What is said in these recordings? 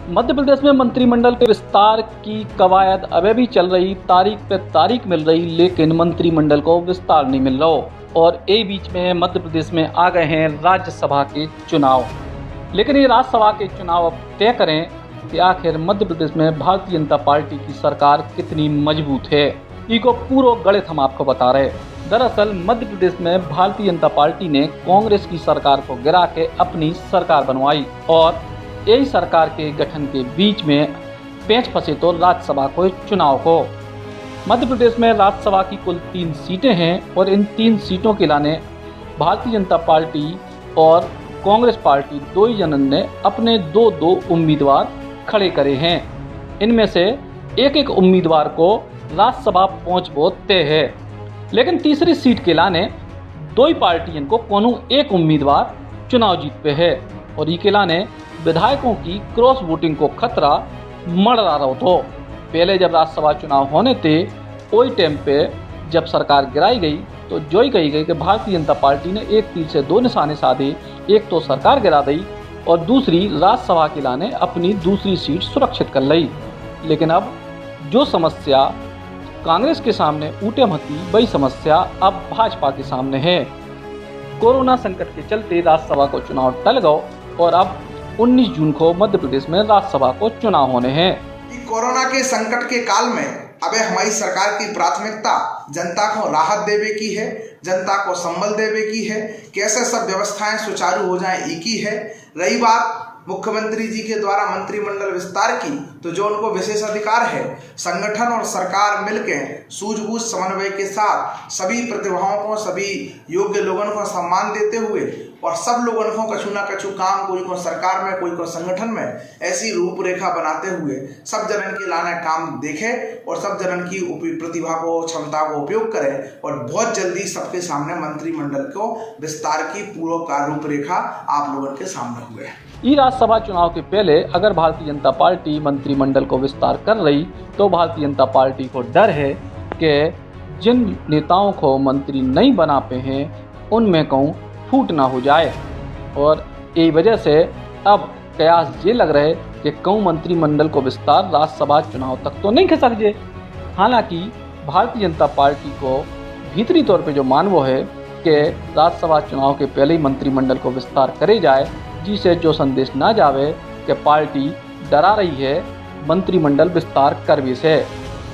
मध्य प्रदेश में मंत्रिमंडल के विस्तार की कवायद अभी भी चल रही, तारीख पे तारीख मिल रही, लेकिन मंत्रिमंडल को विस्तार नहीं मिल रहा। और ये बीच में मध्य प्रदेश में आ गए हैं राज्यसभा के चुनाव। लेकिन ये राज्यसभा के चुनाव अब तय करें कि आखिर मध्य प्रदेश में भारतीय जनता पार्टी की सरकार कितनी मजबूत है। इको पूरा गणित हम आपको बता रहे। दरअसल मध्य प्रदेश में भारतीय जनता पार्टी ने कांग्रेस की सरकार को गिरा के अपनी सरकार बनवाई और यही सरकार के गठन के बीच में पेंच फंसे तो राज्यसभा को चुनाव को। मध्य प्रदेश में राज्यसभा की कुल 3 सीटें हैं और इन 3 सीटों के लाने भारतीय जनता पार्टी और कांग्रेस पार्टी दो ही जनन ने अपने दो उम्मीदवार खड़े करे हैं। इनमें से एक उम्मीदवार को राज्यसभा पहुंचना तय है, लेकिन तीसरी सीट के लाने दो ही पार्टियों को कोनो एक उम्मीदवार चुनाव जीत पे है और ये के लाने विधायकों की क्रॉस वोटिंग को खतरा मंडरा रहा तो। पहले जब राज्यसभा चुनाव होने थे वही टाइम पे जब सरकार गिराई गई तो जो ही कही गई कि भारतीय जनता पार्टी ने एक तीर से 2 निशाने साधे, एक तो सरकार गिरा दी और दूसरी राज्यसभा के लाने अपनी दूसरी सीट सुरक्षित कर ली। लेकिन अब जो समस्या कांग्रेस के सामने ऊटे थी वही समस्या अब भाजपा के सामने है। कोरोना संकट के चलते राज्यसभा को चुनाव टल गए और अब 19 जून को मध्य प्रदेश में राज्यसभा को चुनाव होने हैं। कोरोना के संकट के काल में अब हमारी सरकार की प्राथमिकता जनता को राहत देवे की है, जनता को संबल देवे की है, कैसे सब व्यवस्थाएं सुचारू हो जाएं एक ही है। रही बात मुख्यमंत्री जी के द्वारा मंत्रिमंडल विस्तार की, तो जो उनको विशेष अधिकार है, संगठन और सरकार मिलकर सूझबूझ समन्वय के साथ सभी प्रतिभाओं को, सभी योग्य लोगों को सम्मान देते हुए और सब लोगों को कछु ना कछु काम, कोई को सरकार में, कोई को संगठन में, ऐसी रूपरेखा बनाते हुए सब जनन के लाने काम देखे और सब जनन की प्रतिभा को, क्षमता को उपयोग करें और बहुत जल्दी सबके सामने मंत्रिमंडल को विस्तार की पूर्ण रूपरेखा आप लोगों के सामने हुए। राज्यसभा चुनाव के पहले अगर भारतीय जनता पार्टी मंत्रिमंडल को विस्तार कर रही तो भारतीय जनता पार्टी को डर है कि जिन नेताओं को मंत्री नहीं बना पे हैं उनमें कहूँ फूट ना हो जाए। और यही वजह से अब कयास ये लग रहे कि कहूँ मंत्रिमंडल को विस्तार राज्यसभा चुनाव तक तो नहीं खिसक जाए। हालांकि भारतीय जनता पार्टी को भीतरी तौर पे जो मानवो है कि राज्यसभा चुनाव के पहले ही मंत्रिमंडल को विस्तार करे जाए, जिसे जो संदेश ना जावे कि पार्टी डरा रही है मंत्रिमंडल विस्तार करने से।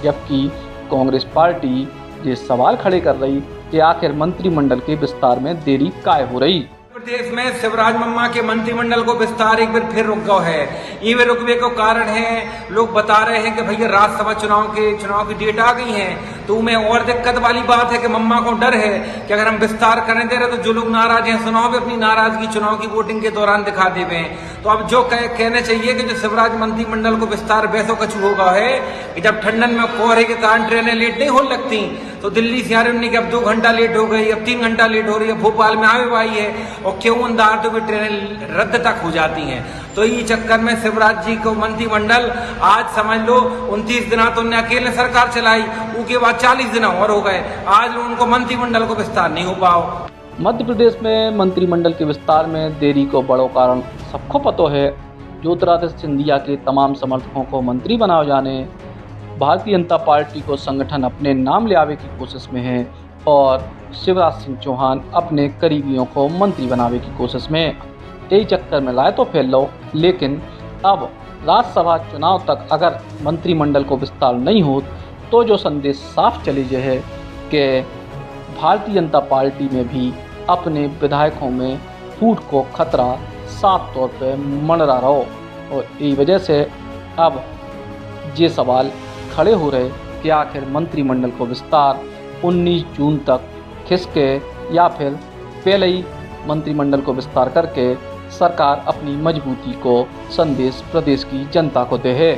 जबकि कांग्रेस पार्टी ये सवाल खड़े कर रही कि आखिर मंत्रिमंडल के विस्तार में देरी काहे हो रही। प्रदेश में शिवराज मम्मा के मंत्रिमंडल को विस्तार एक बार फिर रुक गया है। ये रुकने का कारण है, लोग बता रहे हैं कि भैया राज्यसभा चुनाव की डेट आ गई है, तो में और दिक्कत वाली बात है कि मम्मा को डर है कि अगर हम विस्तार करने दे रहे तो जो लोग नाराज हैं चुनाव में अपनी नाराजगी चुनाव की वोटिंग के दौरान दिखा देवे। तो अब जो कहने चाहिए कि जो शिवराज मंत्रिमंडल को विस्तार वैसो कछु होगा है कि जब ठंडन में कोहरे के कारण ट्रेनें लेट नहीं हो लगती, तो दिल्ली से यार कि अब 2 घंटा लेट हो गई, अब 3 घंटा लेट हो रही है, भोपाल में आवे भाई है और क्यों अंदार तो भी ट्रेनें रद्द तक हो जाती हैं। तो ये चक्कर में शिवराज जी को मंत्रिमंडल आज समझ लो 29 दिन तो उन्हें अकेले सरकार चलाई, उसके बाद 40 दिन और हो गए, आज उनको मंत्रिमंडल को विस्तार नहीं हो पाओ। मध्य प्रदेश में मंत्रिमंडल के विस्तार में देरी को बड़ो कारण सबको पतो है। ज्योतिरादित्य सिंधिया के तमाम समर्थकों को मंत्री बनाए जाने, भारतीय जनता पार्टी को संगठन अपने नाम ले आवे की कोशिश में है और शिवराज सिंह चौहान अपने करीबियों को मंत्री बनावे की कोशिश में। यही चक्कर में लाए तो फैल लो। लेकिन अब राज्यसभा चुनाव तक अगर मंत्रिमंडल को विस्तार नहीं हो तो जो संदेश साफ चले जाए है कि भारतीय जनता पार्टी में भी अपने विधायकों में फूट को खतरा साफ तौर पे मंडरा रहो। और यही वजह से अब ये सवाल खड़े हो रहे कि आखिर मंत्रिमंडल को विस्तार 19 जून तक खिसके या फिर पहले ही मंत्रिमंडल को विस्तार करके सरकार अपनी मजबूती को संदेश प्रदेश की जनता को दे है।